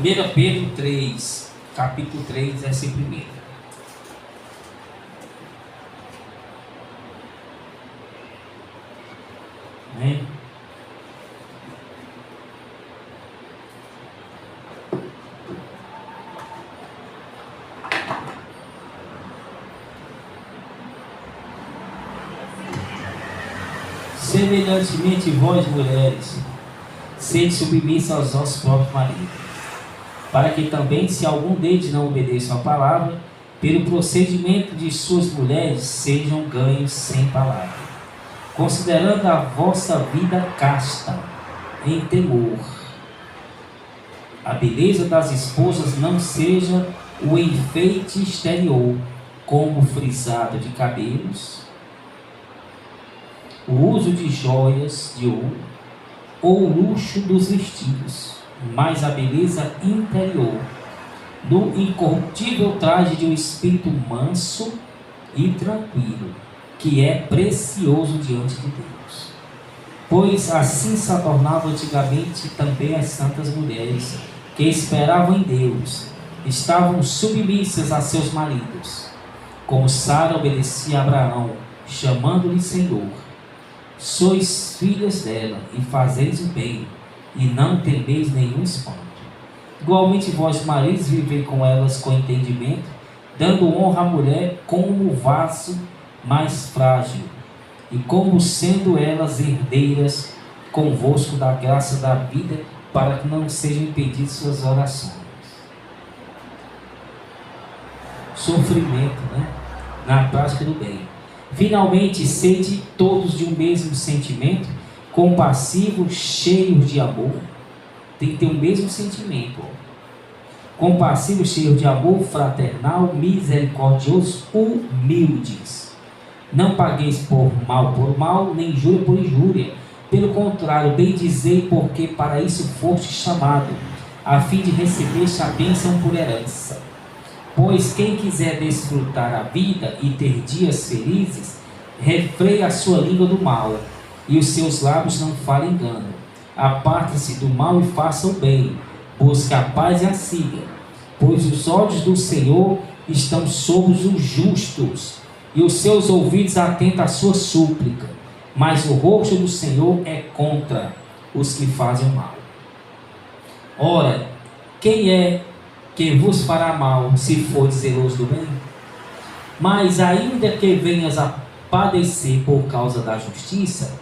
1 Pedro 3, capítulo 3, versículo 1. Amém? Semelhantemente vós, mulheres, sede submissas aos vossos próprios maridos, para que também, se algum deles não obedeça à palavra, pelo procedimento de suas mulheres sejam ganhos sem palavra, considerando a vossa vida casta, em temor. A beleza das esposas não seja o enfeite exterior, como o frisado de cabelos, o uso de joias de ouro, ou o luxo dos vestidos, mas a beleza interior, do incorruptível traje de um espírito manso e tranquilo, que é precioso diante de Deus. Pois assim se tornavam antigamente também as santas mulheres, que esperavam em Deus, estavam submissas a seus maridos, como Sara obedecia a Abraão, chamando-lhe Senhor. Sois filhas dela, e fazeis o bem, e não temeis nenhum espanto. Igualmente vós, maridos, vivei com elas com entendimento, dando honra à mulher como vaso mais frágil, e como sendo elas herdeiras convosco da graça da vida, para que não sejam impedidas suas orações. Sofrimento, na prática do bem. Finalmente, sede todos de um mesmo sentimento, compassivos, cheios de amor. Tem que ter o mesmo sentimento. Compassivos, cheios de amor, fraternal, misericordiosos, humildes. Não pagueis por mal, nem injúria por injúria. Pelo contrário, bendizei, porque para isso foste chamado, a fim de receber a bênção por herança. Pois quem quiser desfrutar a vida e ter dias felizes, refreie a sua língua do mal, e os seus lábios não falem engano. Aparte-se do mal e faça o bem, busque a paz e a siga. Pois os olhos do Senhor estão sobre os justos, e os seus ouvidos atentos à sua súplica. Mas o rosto do Senhor é contra os que fazem o mal. Ora, quem é que vos fará mal, se for zeloso do bem? Mas ainda que venhas a padecer por causa da justiça,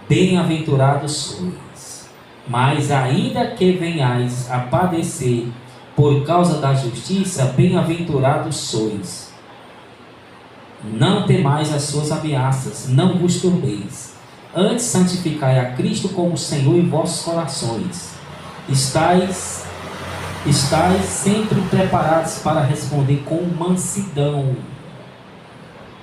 bem-aventurados sois. Mas ainda que venhais a padecer por causa da justiça, bem-aventurados sois. Não temais as suas ameaças, não vos turbeis. Antes santificai a Cristo como Senhor em vossos corações. Estais sempre preparados para responder com mansidão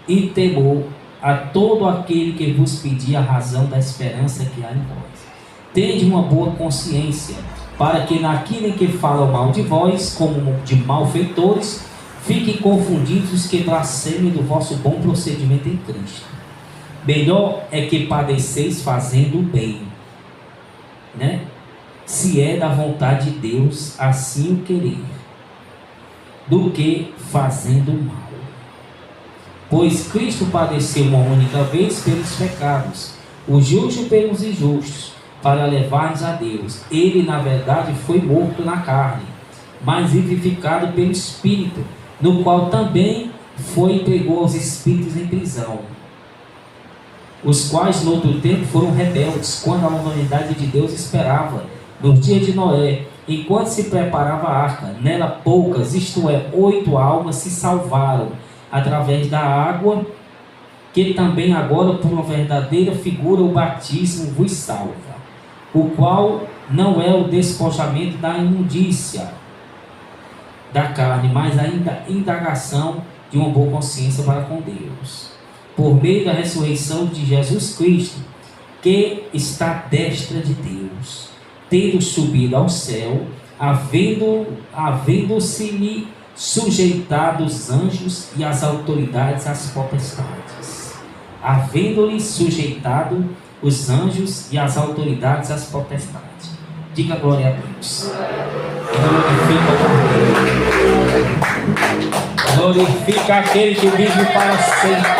e temor a todo aquele que vos pedir a razão da esperança que há em vós. Tende uma boa consciência, para que naquilo em que falam mal de vós, como de malfeitores, fiquem confundidos os que blasfemem do vosso bom procedimento em Cristo. Melhor é que padeceis fazendo o bem, se é da vontade de Deus assim o querer, do que fazendo o mal. Pois Cristo padeceu uma única vez pelos pecados, o justo pelos injustos, para levar-nos a Deus. Ele, na verdade, foi morto na carne, mas vivificado pelo Espírito, no qual também foi e pregou os espíritos em prisão, os quais no outro tempo foram rebeldes, quando a humanidade de Deus esperava, no dia de Noé, enquanto se preparava a arca. Nela poucas, isto é, 8 almas se salvaram, através da água, que também agora, por uma verdadeira figura, o batismo vos salva, o qual não é o despojamento da imundícia da carne, mas ainda indagação de uma boa consciência para com Deus, por meio da ressurreição de Jesus Cristo, que está à destra de Deus, tendo subido ao céu, havendo-se-lhe sujeitado os anjos e as autoridades às potestades. Havendo-lhe sujeitado os anjos e as autoridades às potestades. Diga glória a Deus. Glorifica aquele que vive para sempre.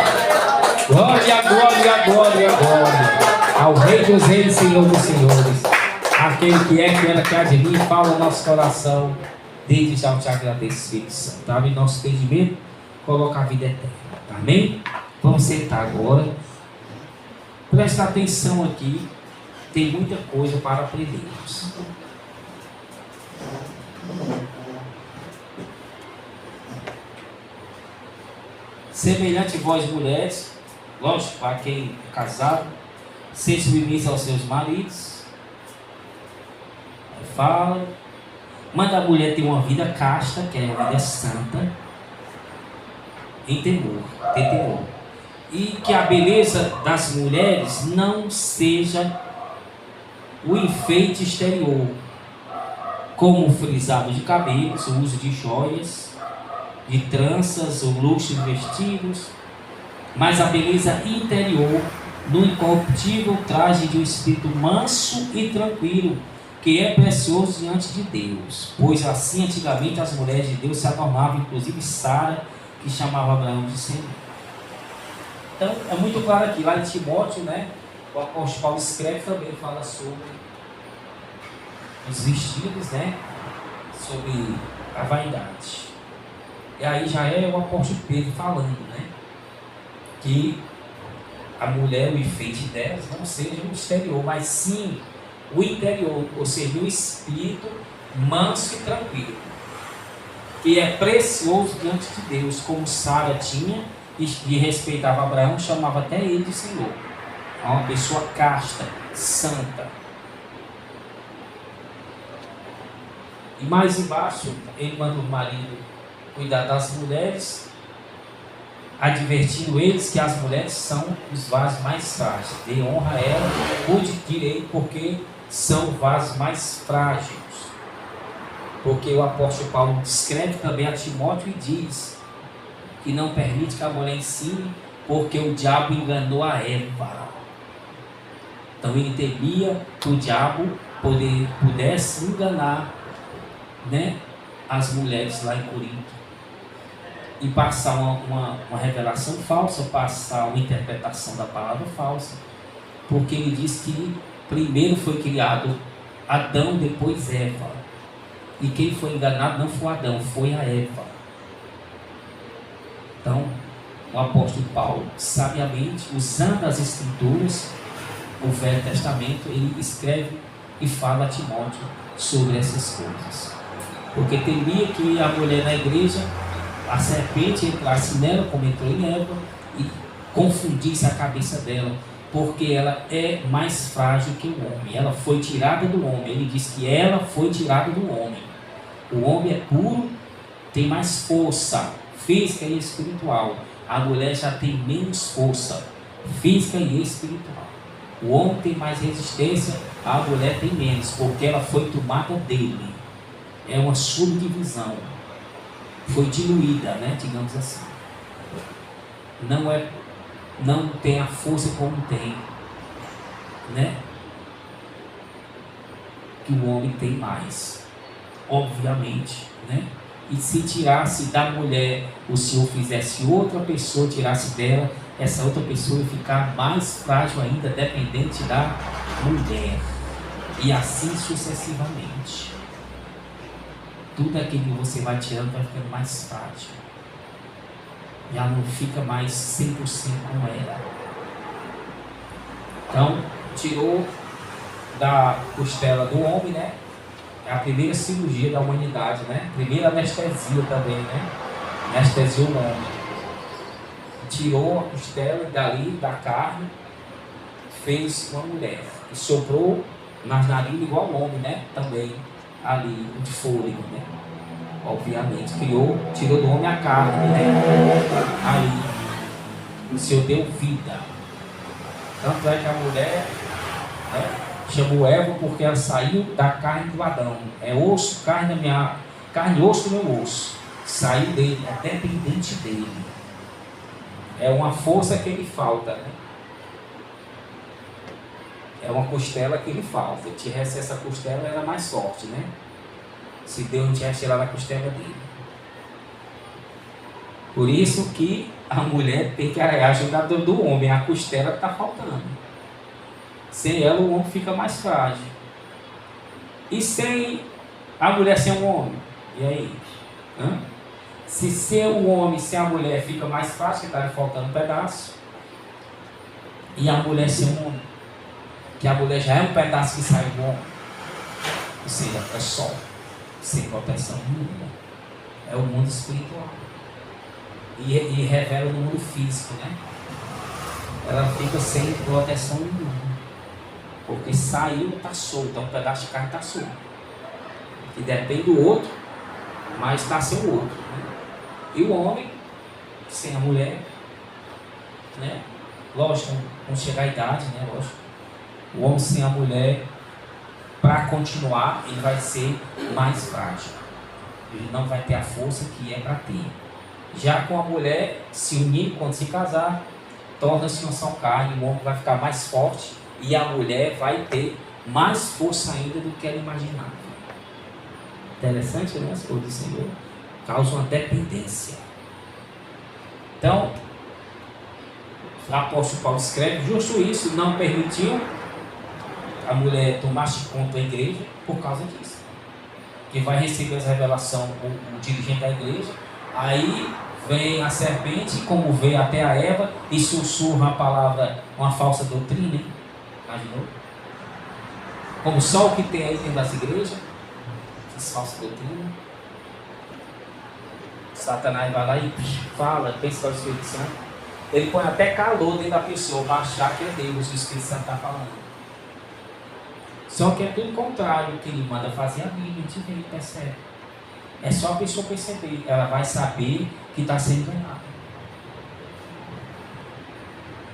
Glória, glória, glória, glória ao Rei dos Reis, Senhor dos Senhores. Aquele que era, que há de mim, fala no nosso coração. Desde já eu te agradeço, Espírito Santo. Abre nosso entendimento, coloca a vida eterna. Amém? Vamos sentar agora. Presta atenção aqui. Tem muita coisa para aprendermos. Semelhante vós, mulheres, lógico, para quem é casado, se submissa aos seus maridos. Fala. Manda a mulher ter uma vida casta, que é uma vida santa, em temor, ter temor. E que a beleza das mulheres não seja o enfeite exterior, como o frisado de cabelos, o uso de joias, de tranças, o luxo de vestidos, mas a beleza interior no incorruptível traje de um espírito manso e tranquilo, que é precioso diante de Deus. Pois assim antigamente as mulheres de Deus se adornavam, inclusive Sara, que chamava Abraão de Senhor. Então é muito claro aqui, lá em Timóteo, né, o apóstolo Paulo escreve também, fala sobre os vestidos, né, sobre a vaidade. E aí já é o apóstolo Pedro falando, né, que a mulher, o enfeite delas não seja o exterior, mas sim o interior, ou seja, o espírito manso e tranquilo, que é precioso diante de Deus, como Sara tinha e respeitava Abraão, chamava até ele de Senhor. É uma pessoa casta, santa. E mais embaixo, ele manda o marido cuidar das mulheres, advertindo eles que as mulheres são os vasos mais frágeis. Dê honra a ela, cuide direito, porque são vasos mais frágeis. Porque o apóstolo Paulo escreve também a Timóteo e diz que não permite que a mulher ensine, porque o diabo enganou a Eva. Então ele temia que o diabo pudesse enganar, né, as mulheres lá em Corinto e passar uma revelação falsa, passar uma interpretação da palavra falsa, porque ele diz que primeiro foi criado Adão, depois Eva, e quem foi enganado não foi Adão, foi a Eva. Então o apóstolo Paulo, sabiamente, usando as escrituras, o Velho Testamento, ele escreve e fala a Timóteo sobre essas coisas, porque temia que a mulher na igreja, a serpente entrasse nela, como entrou em Eva, e confundisse a cabeça dela, porque ela é mais frágil que o homem. Ela foi tirada do homem. Ele diz que ela foi tirada do homem. O homem é puro, tem mais força física e espiritual. A mulher já tem menos força física e espiritual. O homem tem mais resistência, a mulher tem menos, porque ela foi tomada dele. É uma subdivisão. Foi diluída, né, digamos assim. Não tem a força como tem, né, que o homem tem mais, obviamente, né? E se tirasse da mulher, o Senhor fizesse outra pessoa, tirasse dela, essa outra pessoa ia ficar mais frágil ainda, dependente da mulher, e assim sucessivamente. Tudo aquilo que você vai tirando vai ficando mais frágil. E ela não fica mais 100% como era. Então, tirou da costela do homem, né? É a primeira cirurgia da humanidade, né? Primeira anestesia também, né? Anestesiou o homem. Tirou a costela dali, da carne, fez uma mulher. E soprou nas narinas igual o homem, né? Também. Ali, de fôlego, né? Obviamente, tirou do homem a carne, né? Aí, o Senhor deu vida. Tanto é que a mulher, né, chamou Eva porque ela saiu da carne do Adão. É osso, carne e osso do meu osso. Saiu dele, é dependente dele. É uma força que ele falta, né? É uma costela que ele falta. Se tivesse essa costela, era mais forte, né? Se Deus não tivesse tirado a costela dele. Por isso que a mulher tem que ajudar do homem. A costela está faltando. Sem ela, o homem fica mais frágil. E sem a mulher ser um homem? E aí? Se ser um homem sem a mulher fica mais fácil, está faltando um pedaço. E a mulher ser um homem? Que a mulher já é um pedaço que sai do homem. Ou seja, é só, sem proteção nenhuma. É o mundo espiritual. E revela no mundo físico, né? Ela fica sem proteção nenhuma. Porque saiu, está solto. Então um pedaço de carne está solto. Que depende do outro, mas está sem o outro. Né? E o homem, sem a mulher, né? Lógico, não chega à idade, né? Lógico. O homem sem a mulher, para continuar, ele vai ser mais frágil. Ele não vai ter a força que é para ter. Já com a mulher, se unir quando se casar, torna-se uma só carne, o homem vai ficar mais forte e a mulher vai ter mais força ainda do que ela imaginava. Interessante, né? As coisas do Senhor causam uma dependência. Então, o apóstolo Paulo escreve, justo isso não permitiu a mulher tomar conta da igreja por causa disso. Que vai receber essa revelação o dirigente da igreja, aí vem a serpente, como veio até a Eva, e sussurra a palavra, uma falsa doutrina, hein? Imaginou? Como só o que tem aí dentro das igrejas, essa falsa doutrina. Satanás vai lá e fala, pensa que é o Espírito Santo. Ele põe até calor dentro da pessoa para achar que é Deus, o Espírito Santo está falando. Só que é tudo contrário, que ele manda fazer a Bíblia, a gente vê, percebe. É só a pessoa perceber, ela vai saber que está sendo enganada.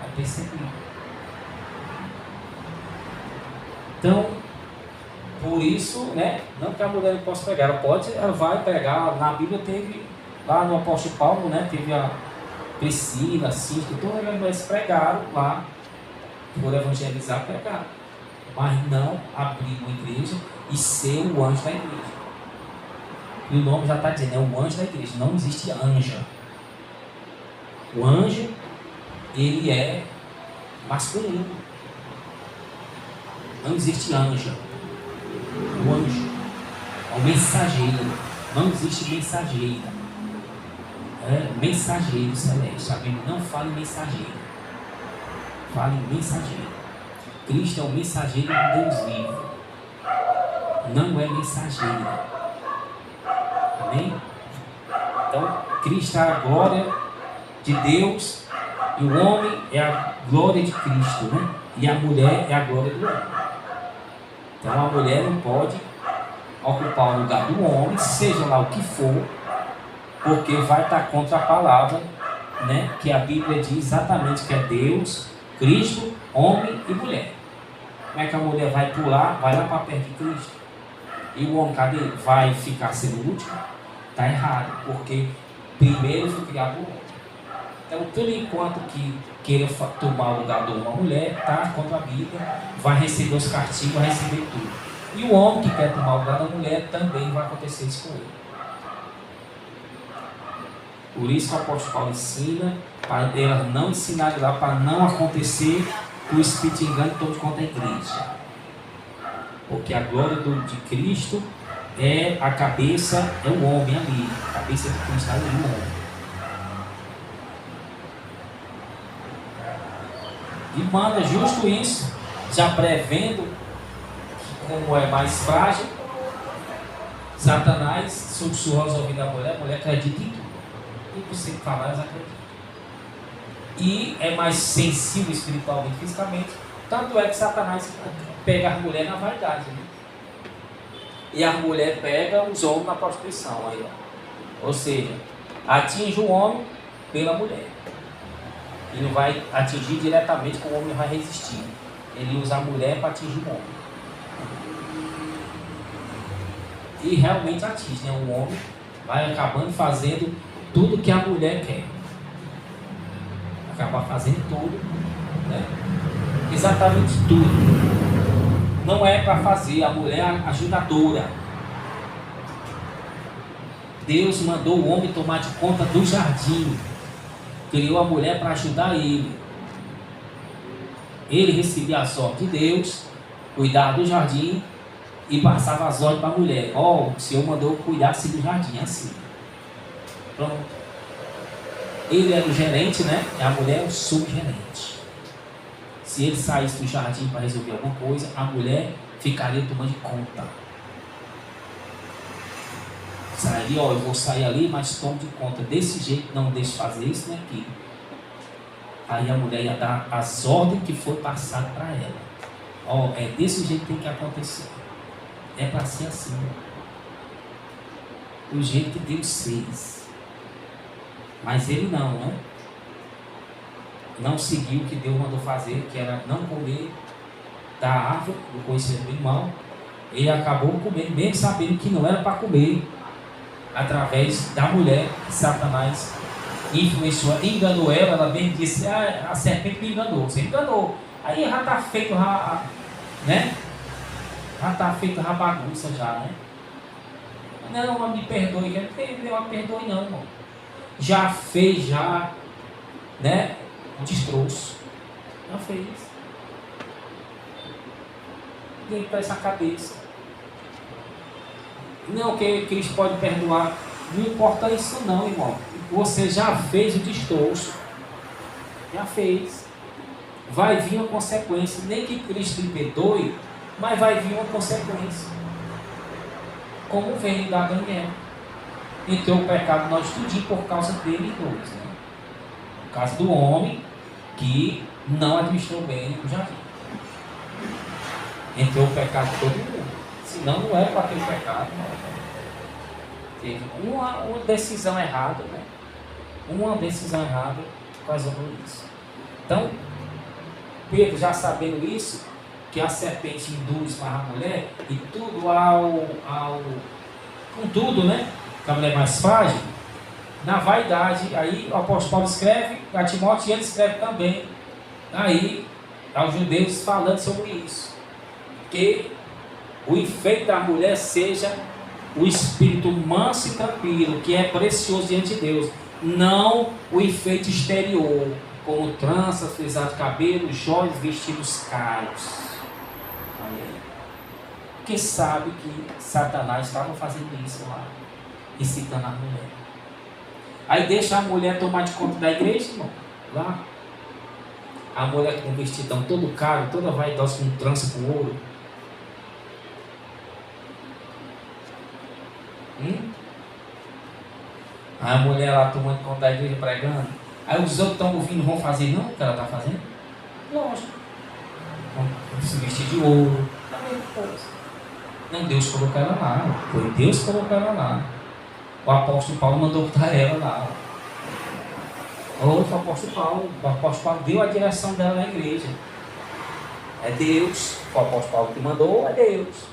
Vai perceber. Então, por isso, né, não que a mulher não possa pregar, ela vai pregar. Na Bíblia teve, lá no apóstolo Paulo, né, teve a Priscila, a Cíntia, todas as mulheres pregaram lá, por evangelizar, pregaram. Mas não abrir uma igreja e ser o anjo da igreja. E o nome já está dizendo, é o anjo da igreja, não existe anja. O anjo, ele é masculino. Não existe anja. O anjo é o mensageiro. Não existe mensageira. É mensageiro celeste. A Bíblia não fala em mensageiro. Fala em mensageiro. Cristo é o mensageiro de Deus vivo. Não é mensageira. Amém? Então, Cristo é a glória de Deus e o homem é a glória de Cristo, né? E a mulher é a glória do homem. Então, a mulher não pode ocupar o lugar do homem, seja lá o que for, porque vai estar contra a palavra, né? Que a Bíblia diz exatamente que é Deus, Cristo, homem e mulher. Como é que a mulher vai pular, vai lá para perto de Cristo? E o homem, cadê? Vai ficar sendo o último? Está errado, porque primeiro foi criado o homem. Então, tudo enquanto que queira tomar o lugar de uma mulher, está contra a Bíblia, vai receber os castigos, vai receber tudo. E o homem que quer tomar o lugar da mulher, também vai acontecer isso com ele. Por isso que o apóstolo Paulo ensina, para ela não ensinar de lá, para não acontecer o Espírito engano todo contra a igreja. Porque a glória de Cristo é a cabeça, é o homem ali. A cabeça de Cristo é o homem. E manda justo isso, já prevendo que como é mais frágil, Satanás sussurra aos ouvidos da mulher, a mulher acredita em tudo. Tudo que você falar, elas acreditam. E é mais sensível espiritualmente, fisicamente. Tanto é que Satanás pega a mulher na vaidade, né? E a mulher pega os homens na prostituição. Aí, ó. Ou seja, atinge o homem pela mulher. E não vai atingir diretamente, como o homem vai resistir. Ele usa a mulher para atingir o homem. E realmente atinge, né? O homem vai acabando fazendo tudo que a mulher quer. Acaba fazendo tudo, né? Exatamente tudo. Não é para fazer, a mulher é ajudadora. Deus mandou o homem tomar de conta do jardim. Criou a mulher para ajudar ele. Ele recebia as ordens de Deus, cuidava do jardim e passava as ordens para a mulher. O Senhor mandou cuidar do jardim, assim. Pronto. Ele era o gerente, né? E a mulher é o subgerente. Se ele saísse do jardim para resolver alguma coisa, a mulher ficaria tomando conta. Sairia, eu vou sair ali, mas tomo de conta desse jeito, não deixe fazer isso nem aquilo. Aí a mulher ia dar as ordens que foi passado para ela. É desse jeito que tem que acontecer. É para ser assim. O jeito que Deus fez. Mas ele não, né? Não seguiu o que Deus mandou fazer, que era não comer da árvore do conhecimento do mal. Ele acabou comendo, mesmo sabendo que não era para comer, através da mulher que Satanás influenciou, enganou ela. Ela bem disse: a serpente me enganou. Você enganou. Aí já está feito, né? Já está feita a bagunça já, né? Não, mas me perdoe. Não me perdoe não, irmão. Já fez, né? Um destroço. Já fez. Ninguém para essa cabeça. Não, que Cristo pode perdoar. Não importa isso não, irmão. Você já fez o destroço. Já fez. Vai vir uma consequência. Nem que Cristo lhe perdoe, mas vai vir uma consequência. Como vem da Daniel. Então o pecado nós tudinho por causa dele e dois, né? Por causa do homem que não administrou bem o jardim. Entrou o pecado de todo mundo. Senão não era para aquele pecado. Teve uma decisão errada, né? Uma decisão errada causou isso. Então, Pedro, já sabendo isso, que a serpente induz para a mulher, e tudo com tudo, né? Que a mulher mais frágil, na vaidade. Aí o apóstolo Paulo escreve a Timóteo, e ele escreve também aí aos judeus falando sobre isso, que o enfeite da mulher seja o espírito manso e tranquilo, que é precioso diante de Deus, não o enfeite exterior, como tranças, frisado de cabelo, joias, vestidos caros. Porque sabe que Satanás estava fazendo isso lá, incitando a mulher. Aí deixa a mulher tomar de conta da igreja, irmão. Lá, a mulher com um vestidão todo caro, toda vaidosa, com trança, com ouro. Aí a mulher lá tomando conta da igreja, pregando. Aí os outros estão ouvindo, vão fazer não o que ela está fazendo? Lógico. Vão se vestir de ouro. Não, Deus colocou ela lá. Foi Deus que colocou ela lá. O apóstolo Paulo mandou botar ela lá. O apóstolo Paulo deu a direção dela na igreja. É Deus. O apóstolo Paulo que mandou, é Deus.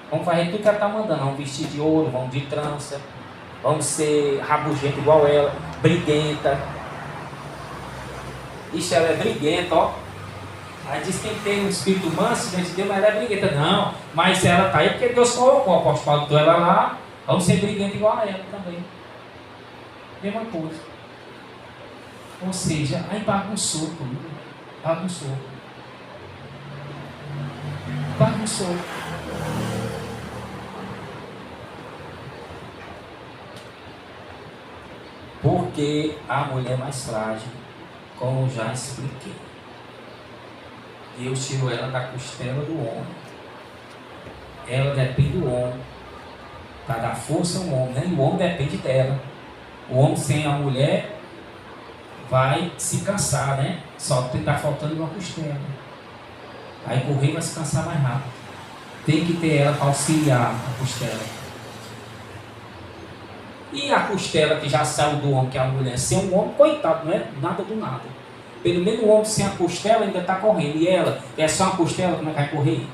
Vamos fazer tudo que ela está mandando. Vamos vestir de ouro, vamos de trança, vamos ser rabugento igual ela, briguenta. Ixi, ela é briguenta, ó. Aí diz que tem um espírito manso, diante de Deus, mas ela é briguenta. Não, mas ela está aí porque Deus colocou. O apóstolo Paulo botou ela lá, vamos ser briguenta igual a ela também. Mesma coisa. Ou seja, aí bagunçou tudo. Bagunçou. Porque a mulher mais frágil, como já expliquei, Deus tirou ela da costela do homem. Ela depende do homem para dar força ao homem, né? E o homem depende dela. O homem sem a mulher vai se cansar, né? Só que está faltando uma costela. Aí correr vai se cansar mais rápido. Tem que ter ela para auxiliar a costela. E a costela que já saiu do homem, que é a mulher, sem um homem, coitado, não é nada do nada. Pelo menos o homem sem a costela ainda está correndo. E ela, é só uma costela, como é que vai correr?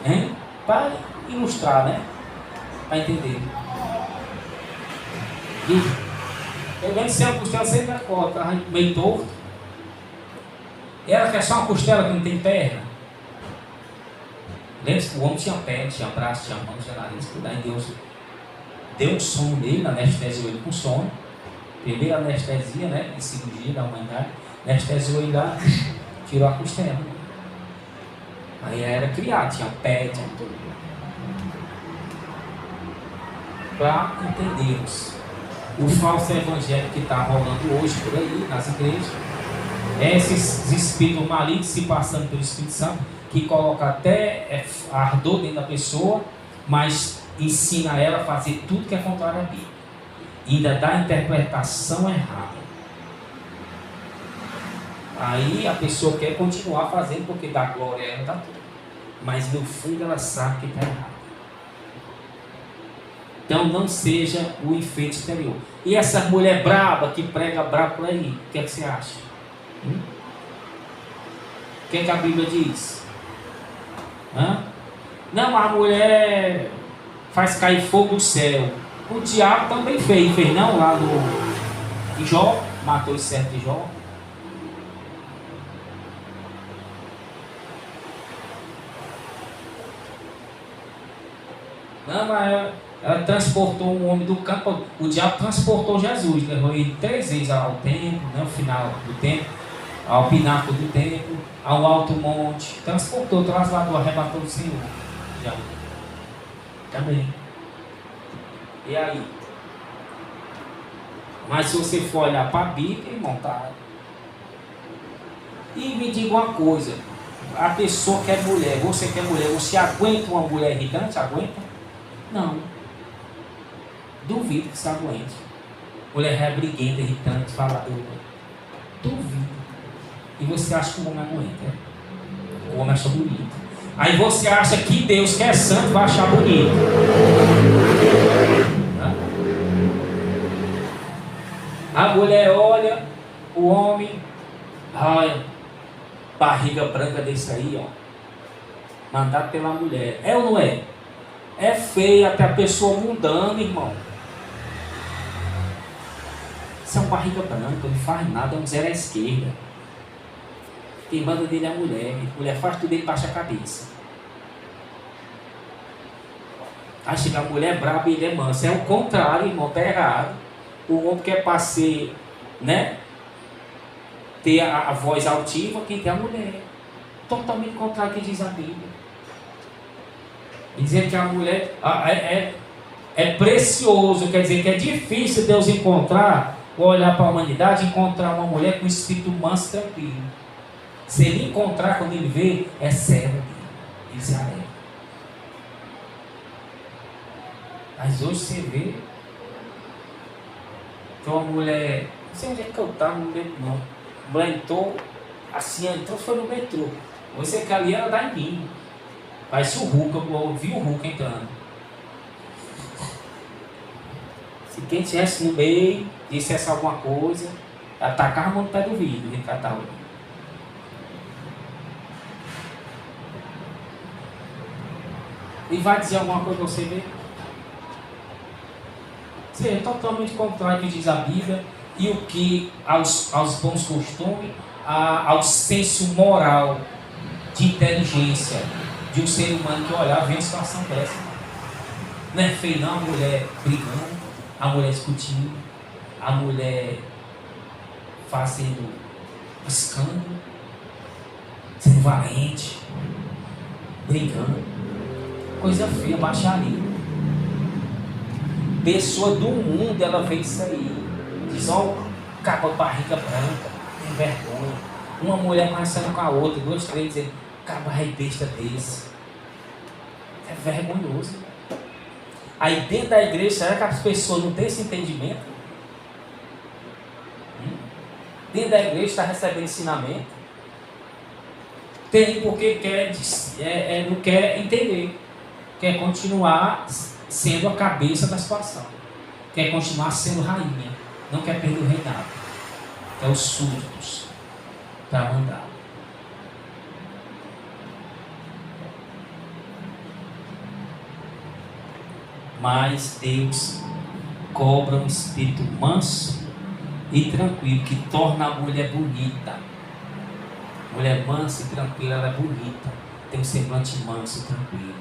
Hein? Para ilustrar, né? Para entender. E pelo menos sem a costela sempre corre, tá meio torto. Ela quer só uma costela que não tem perna. O homem tinha pé, tinha braço, tinha mão, tinha nariz, tudo. Aí Deus deu um sono nele, anestesiou ele com sono. Primeira anestesia, né? Em cirurgia da humanidade. Anestesiou ele lá, tirou a costela. Aí era criado, tinha pé, tinha tudo. Para entendermos o falso evangelho que está rolando hoje por aí, nas igrejas. Esses espíritos malignos se passando pelo Espírito Santo, que coloca até ardor dentro da pessoa, mas ensina ela a fazer tudo que é contrário à Bíblia. E ainda dá a interpretação errada. Aí a pessoa quer continuar fazendo porque dá glória a ela, dá tudo. Mas no fundo ela sabe que está errado. Então não seja o enfeite exterior. E essa mulher braba que prega brabo por aí, o que é que você acha? O que é que a Bíblia diz? Não, a mulher faz cair fogo do céu. O diabo também fez não, lá no Jó, matou os servos de Jó. Não, mas ela transportou um homem do campo. O diabo transportou Jesus, levou ele 3 vezes ao templo, no final do templo, ao pináculo do templo, ao alto monte. Transportou, trasladou, arrebatou o Senhor. Já. Também. E aí? Mas se você for olhar para a Bíblia, irmão, tá. E me diga uma coisa: a pessoa que é mulher, você aguenta uma mulher irritante? Aguenta? Não. Duvido que você aguente. Mulher é briguenta, irritante, faladora. Duvido. E você acha que o homem aguenta? O homem acha bonito. Aí você acha que Deus, que é santo, vai achar bonito. A mulher olha, o homem, olha, barriga branca desse aí, ó. Mandado pela mulher. É ou não é? É feio até a pessoa mundana, irmão. Isso é um barriga branca, não faz nada, é um zero à esquerda. Quem manda dele é a mulher. A mulher faz tudo, ele baixa a cabeça. Aí chega a mulher braba e ele é manso. É o contrário, irmão, tá errado. O homem quer passear, né? Ter a voz altiva, quem tem a mulher. Totalmente contrário do que diz a Bíblia. E dizer que a mulher é precioso, quer dizer que é difícil Deus encontrar, ou olhar para a humanidade, encontrar uma mulher com espírito manso e tranquilo. Se ele encontrar, quando ele vê, é servo dele. Ele se alegra. Mas hoje você vê que uma mulher, não sei onde é que eu estava, não lembro não. A mulher entrou, assim, entrou, foi no metrô. Você que ali ela dá em mim. Parece o Hulk, eu vi o Hulk entrando. Se quem estivesse no meio, dissesse alguma coisa, atacava a mão no pé do vidro, ele catava. E vai dizer alguma coisa para você ver? Sim, é totalmente contrário ao que diz a Bíblia e o que aos bons costumes, ao senso moral de inteligência de um ser humano que olhar vê uma situação dessa. Não é feio não, a mulher brigando, a mulher discutindo, a mulher fazendo escândalo, sendo valente, brigando. Coisa feia, baixaria. Pessoa do mundo, ela vê isso aí. Diz, ó, capa barriga branca, tem vergonha. Uma mulher marchando com a outra, 2, 3, dizendo, capa rei besta desse. É vergonhoso. Aí dentro da igreja, será que as pessoas não têm esse entendimento? Dentro da igreja está recebendo ensinamento? Tem porque não quer entender. Quer continuar sendo a cabeça da situação. Quer continuar sendo rainha. Não quer perder o reinado. Quer os súditos para mandar. Mas Deus cobra um espírito manso e tranquilo, que torna a mulher bonita. Mulher mansa e tranquila, ela é bonita. tem um semblante manso, tranquilo.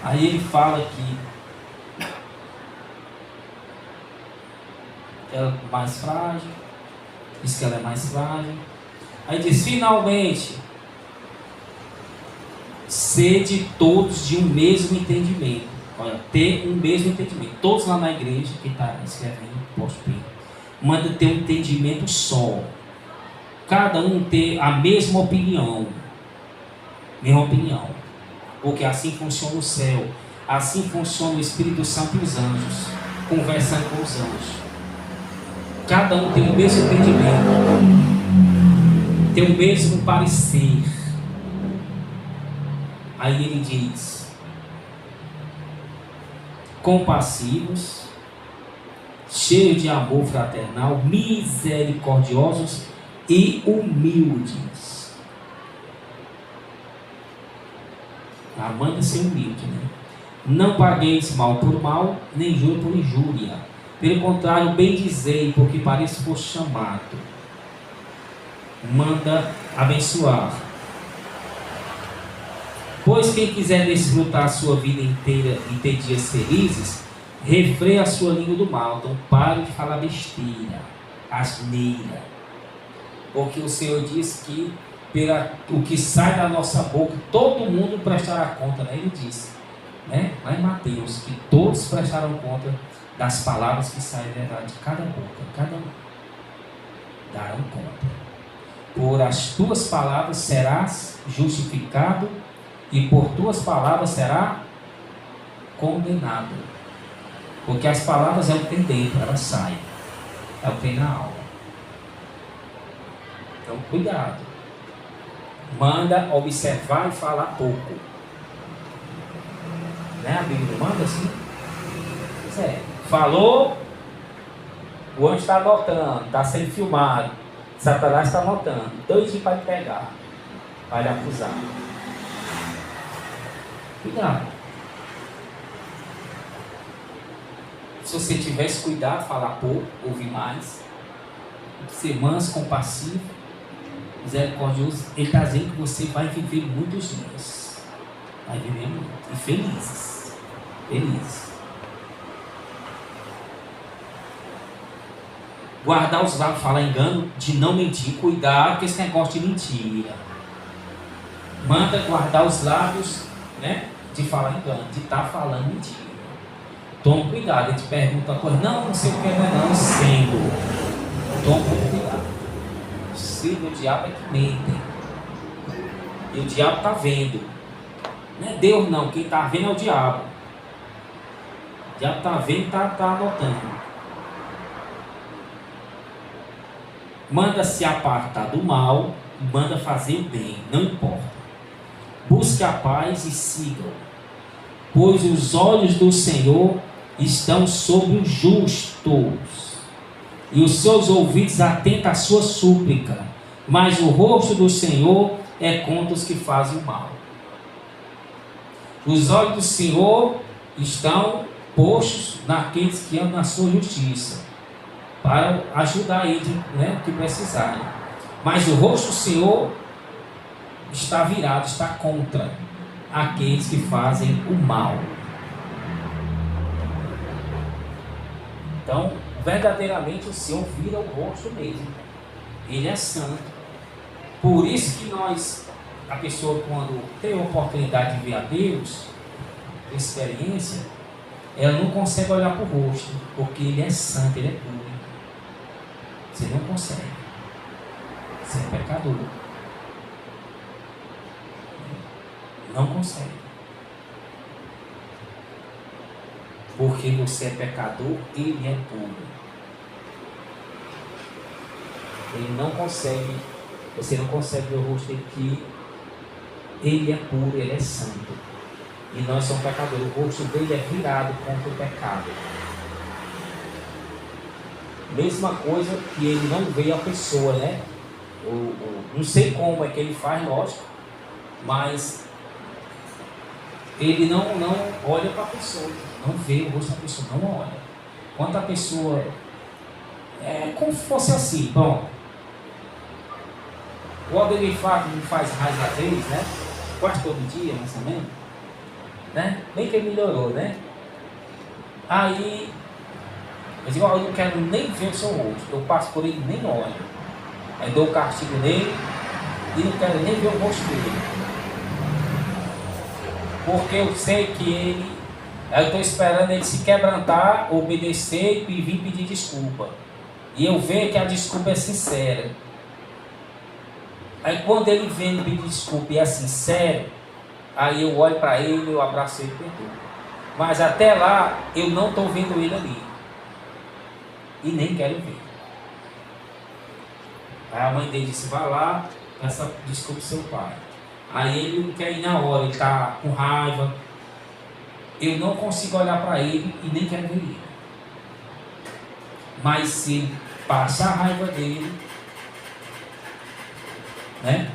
Aí ele fala que ela é mais frágil, diz que ela é mais frágil. Aí diz, finalmente, sede todos de um mesmo entendimento. Olha, ter um mesmo entendimento. Todos lá na igreja, que está escrevendo, posso ver, manda ter um entendimento só. Cada um ter a mesma opinião. Mesma opinião. Porque assim funciona o céu. Assim funciona o Espírito Santo e os anjos. Conversando com os anjos. Cada um tem o mesmo entendimento. Tem o mesmo parecer. Aí ele diz: compassivos, cheios de amor fraternal, misericordiosos e humildes. Manda ser humilde, né? Não pagueis mal por mal, nem injúria por injúria. Pelo contrário, bendizei, porque para isso for chamado. Manda abençoar. Pois quem quiser desfrutar a sua vida inteira e ter dias felizes, refreia a sua língua do mal. Então pare de falar besteira, asneira. Porque o Senhor diz que o que sai da nossa boca, todo mundo prestará conta, né? Ele disse, né? Lá em Mateus, que todos prestarão conta das palavras que saem de cada boca, cada um darão conta. Por as tuas palavras serás justificado e por tuas palavras será condenado. Porque as palavras é o que tem dentro, elas saem, é o que tem na alma. Então cuidado. Manda observar e falar pouco. Né? A Bíblia não manda assim? Pois é. Falou, o anjo está anotando, está sendo filmado. Satanás está anotando. 2 dias para pegar, para lhe acusar. Cuidado. Se você tivesse cuidado, falar pouco, ouvir mais, ser manso, compassivo, misericordioso, ele está dizendo que você vai viver muitos dias. Vai viver muito. E felizes. Felizes. Guardar os lábios, falar engano, de não mentir. Cuidado com esse negócio de mentira. Manda guardar os lábios, né, de falar engano, de estar falando mentira. Toma cuidado, ele te pergunta uma coisa, não sei o que é não, sendo. Toma cuidado. O diabo é que mente. E o diabo está vendo. Não é Deus não, quem está vendo é o diabo. O diabo está vendo e está anotando. Manda se apartar do mal, manda fazer o bem, não importa. Busque a paz e siga, pois os olhos do Senhor estão sobre os justos, e os seus ouvidos atentam à sua súplica, mas o rosto do Senhor é contra os que fazem o mal. Os olhos do Senhor estão postos naqueles que andam na sua justiça, para ajudar eles, né, que precisarem. Mas o rosto do Senhor está virado, está contra aqueles que fazem o mal. Então, verdadeiramente o Senhor vira o rosto mesmo. Ele é santo. Por isso que a pessoa quando tem a oportunidade de ver a Deus, experiência, ela não consegue olhar para o rosto, porque Ele é santo, Ele é puro. Você não consegue. Você é pecador. Não consegue. Porque você é pecador, Ele é puro. Ele não consegue, você não consegue ver o rosto dele, que Ele é puro, Ele é santo. E nós somos pecadores. O rosto dele é virado contra o pecado. Mesma coisa que ele não vê a pessoa, né? Não sei como é que ele faz, lógico, mas ele não olha para a pessoa, não vê o rosto da pessoa, não olha. Quando a pessoa é como se fosse assim, bom, o Aldemir Fábio me faz raiva às vezes, né? Quase todo dia, mais ou menos, né? Bem que ele melhorou, né? Aí eu digo, eu não quero nem ver o seu rosto, eu passo por ele nem olho. Aí dou o castigo nele e não quero nem ver o rosto dele. Porque eu sei que ele, eu estou esperando ele se quebrantar, obedecer e vir pedir desculpa. E eu vejo que a desculpa é sincera. Aí quando ele vem pedir desculpa e é sincero, aí eu olho para ele, eu abraço ele e perdoo. Mas até lá, eu não estou vendo ele ali. E nem quero ver. Aí a mãe dele disse, vai lá, peça desculpa ao seu pai. Aí ele não quer ir na hora, ele está com raiva. Eu não consigo olhar para ele e nem quero ver ele. Mas se ele passar a raiva dele, né,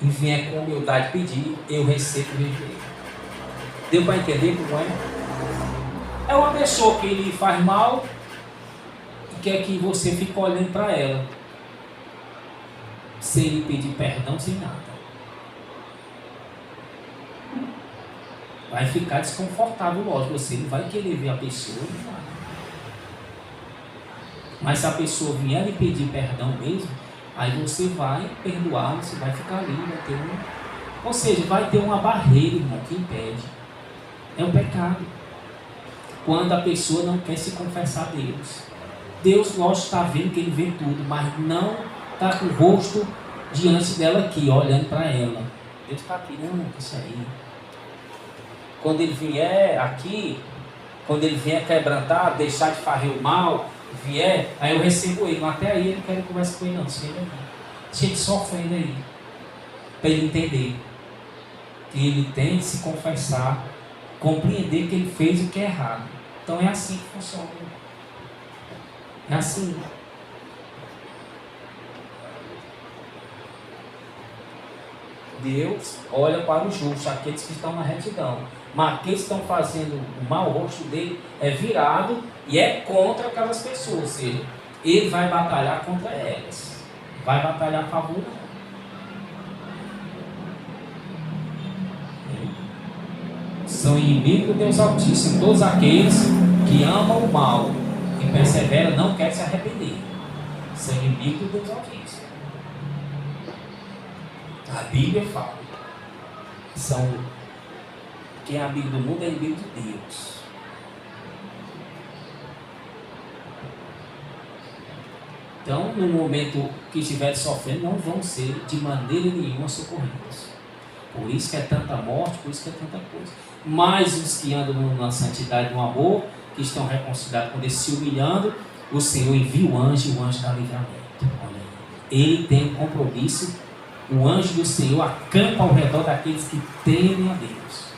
e vier com humildade pedir, eu recebo o ele. Deu para entender como é? É uma pessoa que ele faz mal e quer que você fique olhando para ela, sem ele pedir perdão, sem nada. Vai ficar desconfortável, lógico, você não vai querer ver a pessoa, não vai. Mas se a pessoa vier lhe pedir perdão mesmo, aí você vai perdoar, você vai ficar ali, vai ter ou seja, vai ter uma barreira, irmão, que impede. É um pecado. Quando a pessoa não quer se confessar a Deus. Deus, lógico, está vendo que ele vê tudo, mas não está com o rosto diante dela aqui, olhando para ela. Deus está aqui, não, isso aí. Quando ele vier aqui, quando ele vier quebrantar, deixar de fazer o mal, vier, aí eu recebo ele. Mas até aí eu não quero conversar com ele, não. Deixa ele sofrendo aí. Para ele entender que ele tem que se confessar, compreender que ele fez o que é errado. Então é assim que funciona. É assim. Deus olha para os justos, aqueles que estão na retidão. Mas aqueles que estão fazendo o mal, o rosto dele é virado e é contra aquelas pessoas. Ou seja, ele vai batalhar contra elas. Vai batalhar a favor delas. São inimigos do Deus Altíssimo todos aqueles que amam o mal e perseveram, não querem se arrepender. São inimigos do Deus Altíssimo. A Bíblia fala. Quem é amigo do mundo é inimigo de Deus. Então, no momento que estiver sofrendo, não vão ser de maneira nenhuma socorridos. Por isso que é tanta morte, por isso que é tanta coisa. Mas os que andam na santidade, no amor, que estão reconciliados com Deus, se humilhando, o Senhor envia o anjo dá livramento. Olha aí. Ele tem um compromisso. O anjo do Senhor acampa ao redor daqueles que temem a Deus.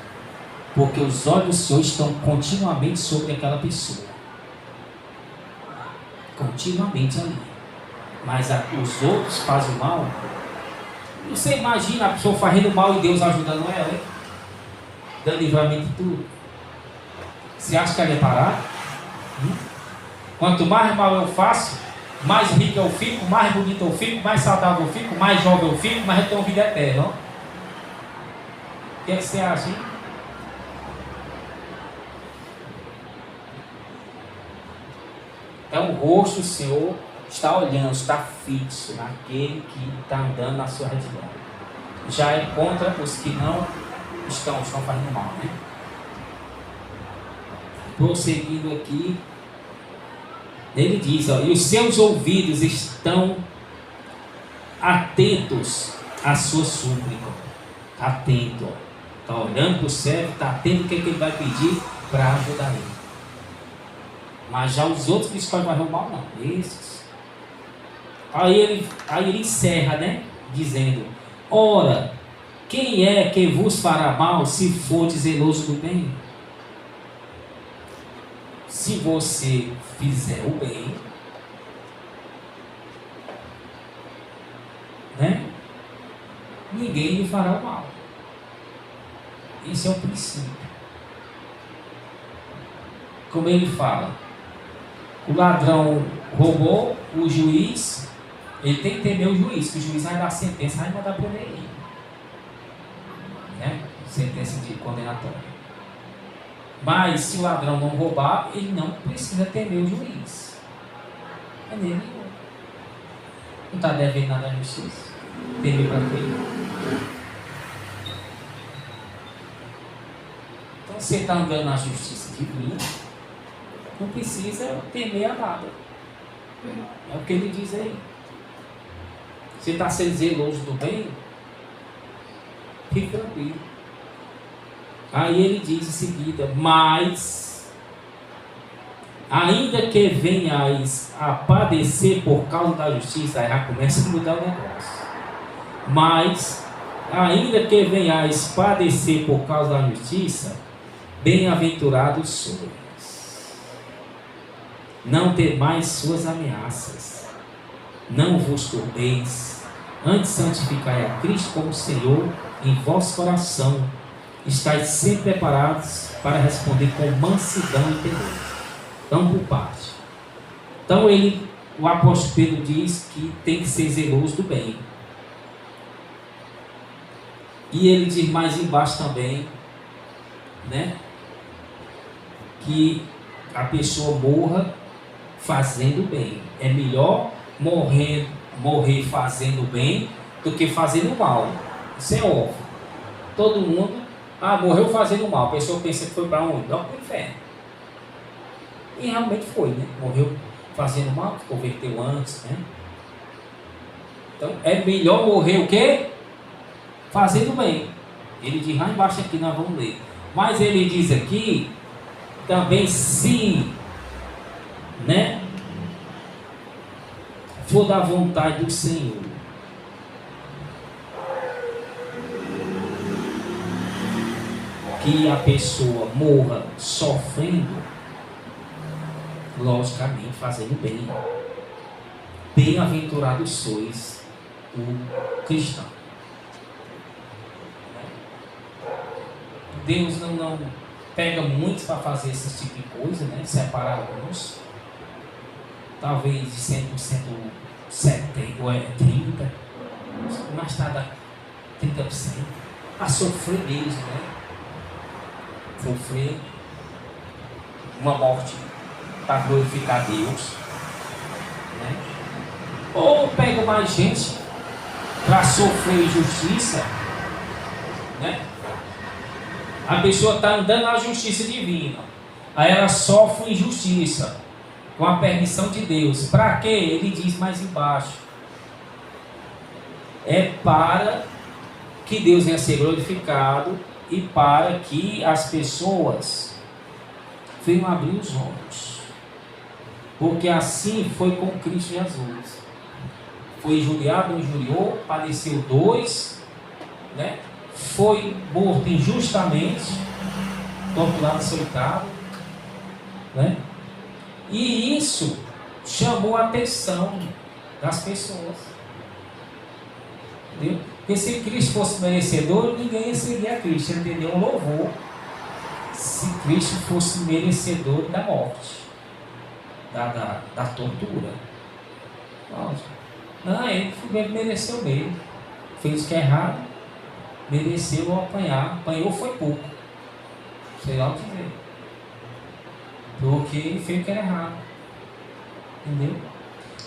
Porque os olhos do Senhor estão continuamente sobre aquela pessoa. Continuamente ali. Mas os outros fazem o mal. Você imagina a pessoa fazendo mal e Deus ajudando ela, hein? Dando livramento de tudo. Você acha que ela ia parar? Quanto mais mal eu faço, mais rico eu fico, mais bonito eu fico, mais saudável eu fico, mais jovem eu fico, mais eu tenho vida eterna. O que é que você acha, hein? Então o rosto do Senhor está olhando, está fixo naquele que está andando na sua retidão. Já é contra os que não estão fazendo mal, né? Prosseguindo aqui, ele diz, ó, e os seus ouvidos estão atentos à sua súplica. Atento, ó. Está olhando para o céu, está atento o que ele vai pedir para ajudar ele. Mas já os outros que escolhem fazer o mal, não. Esses. Aí ele encerra, né? Dizendo, ora, quem é que vos fará mal se for zeloso do bem? Se você fizer o bem, né? Ninguém lhe fará o mal. Esse é o princípio. Como ele fala, O ladrão roubou, o juiz, ele tem que temer o juiz, que o juiz vai dar sentença, vai mandar prender ele. Né? Sentença de condenatória. Mas se o ladrão não roubar, ele não precisa temer o juiz. É nele. Não está devendo nada à justiça. Temer para quê? Então você está andando na justiça divina, não precisa temer a nada. É o que ele diz aí. Você está sendo zeloso do bem? Fique tranquilo. Aí ele diz em seguida: mas, ainda que venhais a padecer por causa da justiça, aí já começa a mudar o negócio. Mas, ainda que venhais padecer por causa da justiça, bem-aventurados sois. Não temais suas ameaças, não vos turbeis, antes santificai a Cristo como Senhor em vosso coração. Estais sempre preparados para responder com mansidão e temor. Então, por parte. Então, o apóstolo Pedro diz que tem que ser zeloso do bem. E ele diz mais embaixo também, né, que a pessoa morra fazendo bem. É melhor morrer fazendo bem do que fazendo mal. Isso é óbvio. Todo mundo morreu fazendo mal. A pessoa pensa que foi para onde? Não, para o inferno. E realmente foi, né? Morreu fazendo mal, se converteu antes, né? Então é melhor morrer o quê? Fazendo bem. Ele diz lá embaixo aqui, nós vamos ler. Mas ele diz aqui também, se, né, for da vontade do Senhor. Que a pessoa morra sofrendo, logicamente fazendo bem. Bem-aventurados sois o cristão. Deus não pega muitos para fazer esse tipo de coisa, né? Separar alguns. Talvez de 100%, 70% ou 30%. Mais nada 30%. A sofrer mesmo, né? Sofrer uma morte para glorificar Deus, né? Ou pega mais gente para sofrer injustiça, né? A pessoa está andando na justiça divina, aí ela sofre injustiça com a permissão de Deus. Para quê? Ele diz mais embaixo: é para que Deus venha a ser glorificado e para que as pessoas venham abrir os olhos. Porque assim foi com Cristo Jesus. Foi injuriado, injuriou, padeceu dois, né? Foi morto injustamente, torturado, açoitado, né? E isso chamou a atenção das pessoas. Entendeu? Porque se Cristo fosse merecedor, ninguém ia seguir a Cristo. Ele entendeu? Um louvor. Se Cristo fosse merecedor da morte, da tortura. Não, ele mereceu mesmo. Fez o que é errado, mereceu apanhar. Apanhou foi pouco. Sei lá o que dizer. Porque ele fez o que era errado. Entendeu?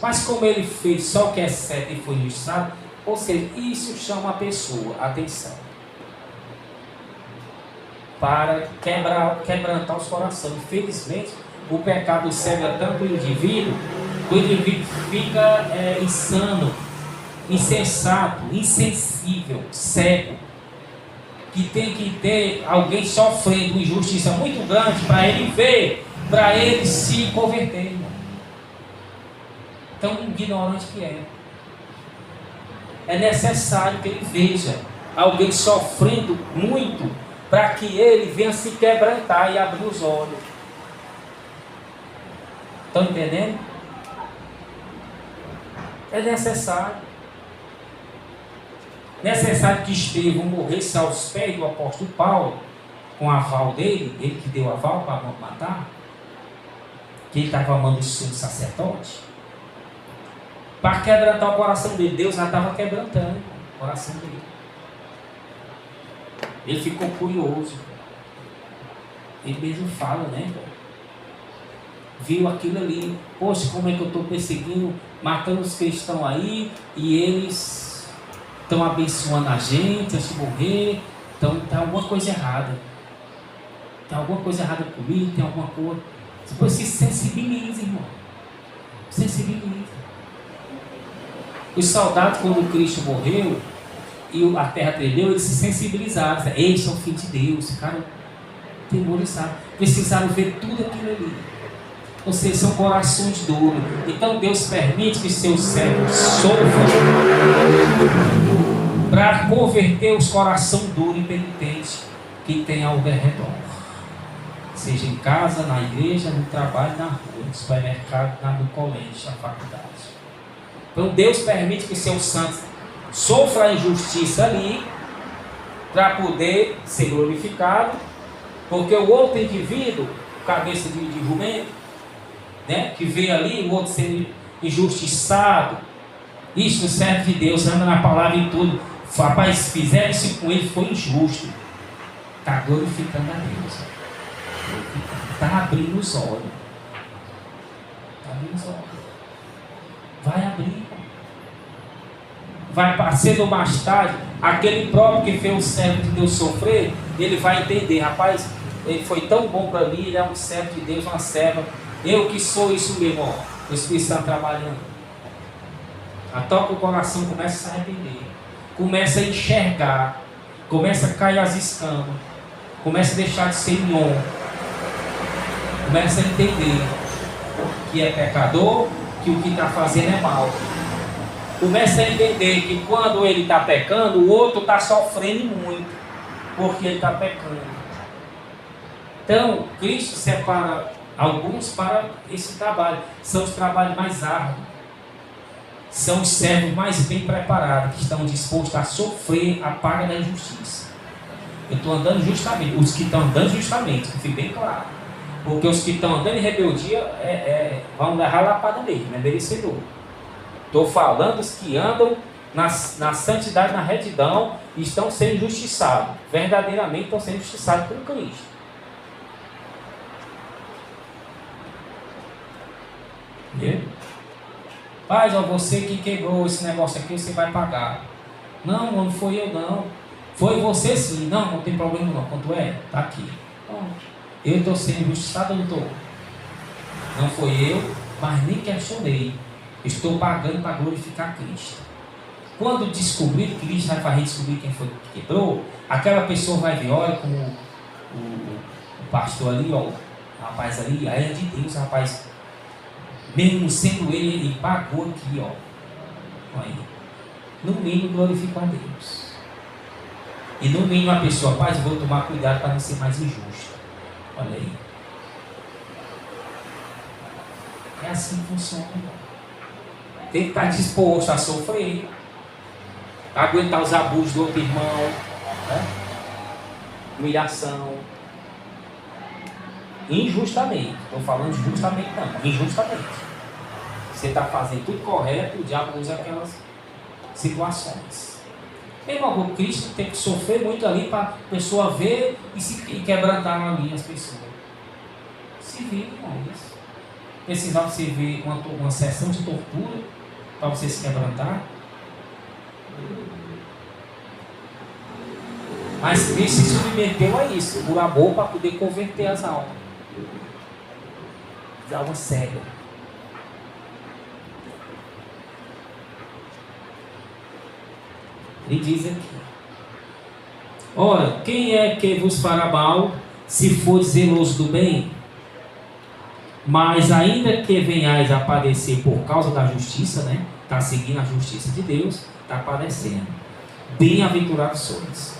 Mas como ele fez só o que é certo e foi injustiçado, ou seja, isso chama a pessoa, atenção, para quebrantar os corações. Infelizmente, o pecado cega tanto o indivíduo, que o indivíduo fica insano, insensato, insensível, cego, que tem que ter alguém sofrendo injustiça muito grande para ele ver, para ele se converter, irmão. Tão ignorante que é. É necessário que ele veja alguém sofrendo muito para que ele venha se quebrantar e abrir os olhos. Estão entendendo? É necessário. Necessário que Estevão morresse aos pés do apóstolo Paulo, com o aval dele, ele que deu aval para matar. que ele estava amando o sumo sacerdote? Para quebrantar o coração dele. Deus já estava quebrantando o coração dele. Ele ficou curioso. Ele mesmo fala, né? Viu aquilo ali. Poxa, como é que eu estou perseguindo, matando os cristãos aí, e eles estão abençoando a gente antes de morrer. Então tem alguma coisa errada. Tem alguma coisa errada comigo, tem alguma coisa. Depois se sensibiliza, irmão. Sensibiliza. Os soldados, quando Cristo morreu e a terra tremeu, eles se sensibilizaram. Eles são filhos de Deus, ficaram temorizados. Precisaram ver tudo aquilo ali. Ou seja, são corações duros. Então Deus permite que seus servos sofram para converter os corações duros e penitentes que tem ao redor. Seja em casa, na igreja, no trabalho, na rua, no supermercado, no colégio, na faculdade. Então Deus permite que seus santos sofram a injustiça ali para poder ser glorificado, porque o outro indivíduo, cabeça de jumento, né, que vê ali o outro sendo injustiçado, isso, o servo de Deus anda na palavra e tudo. Rapaz, fizeram isso com ele, foi injusto. Está glorificando a Deus. Está abrindo os olhos. Está abrindo os olhos. Vai abrir. Vai cedo ou mais tarde, aquele próprio que fez o servo de Deus sofrer, ele vai entender, rapaz, ele foi tão bom para mim, ele é um servo de Deus, uma serva. Eu que sou isso mesmo, ó. O Espírito Santo trabalhando. Até que o coração começa a se arrepender. Começa a enxergar. Começa a cair as escamas. Começa a deixar de ser nhon. Começa a entender que é pecador, que o que está fazendo é mal. Começa a entender que quando ele está pecando, o outro está sofrendo muito, porque ele está pecando. Então, Cristo separa alguns para esse trabalho. São os trabalhos mais árduos. São os servos mais bem preparados, que estão dispostos a sofrer a paga da injustiça. Eu estou andando justamente, os que estão andando justamente, que fique bem claro. Porque os que estão andando em rebeldia vão levar lapada mesmo, é merecedor. Estou falando dos que andam na santidade, na retidão, e estão sendo injustiçados. Verdadeiramente estão sendo injustiçados por Cristo. Entendeu? Paz, ó, você que quebrou esse negócio aqui, você vai pagar. Não foi eu não. Foi você sim. Não tem problema não. Quanto é? Está aqui. Bom, eu estou sendo injustiçado ou não estou? Não foi eu, mas nem questionei. Estou pagando para glorificar Cristo. Quando descobrir, Cristo vai fazer descobrir quem foi que quebrou, aquela pessoa vai ver, olha como o pastor ali, ó, o rapaz ali, aí é de Deus, rapaz. Mesmo sendo ele pagou aqui, ó. Aí. No mínimo glorificou a Deus. E no mínimo a pessoa, rapaz, vou tomar cuidado para não ser mais injusto. Olha aí. É assim que funciona, irmão. Tem que estar disposto a sofrer, a aguentar os abusos do outro irmão, né? Humilhação. Injustamente. Estou falando justamente não, injustamente. Você está fazendo tudo correto, o diabo usa aquelas situações. Meu irmão, o Cristo tem que sofrer muito ali para a pessoa ver e quebrantar ali as pessoas. Se vê, irmão, isso. Precisava você ver uma sessão de tortura para você se quebrantar. Mas Cristo se submeteu a isso, por amor, para poder converter as almas. As almas cegas. Ele diz aqui: ora, quem é que vos fará mal, se for zeloso do bem? Mas ainda que venhais a padecer por causa da justiça, né? Está seguindo a justiça de Deus, está padecendo. Bem-aventurados sois.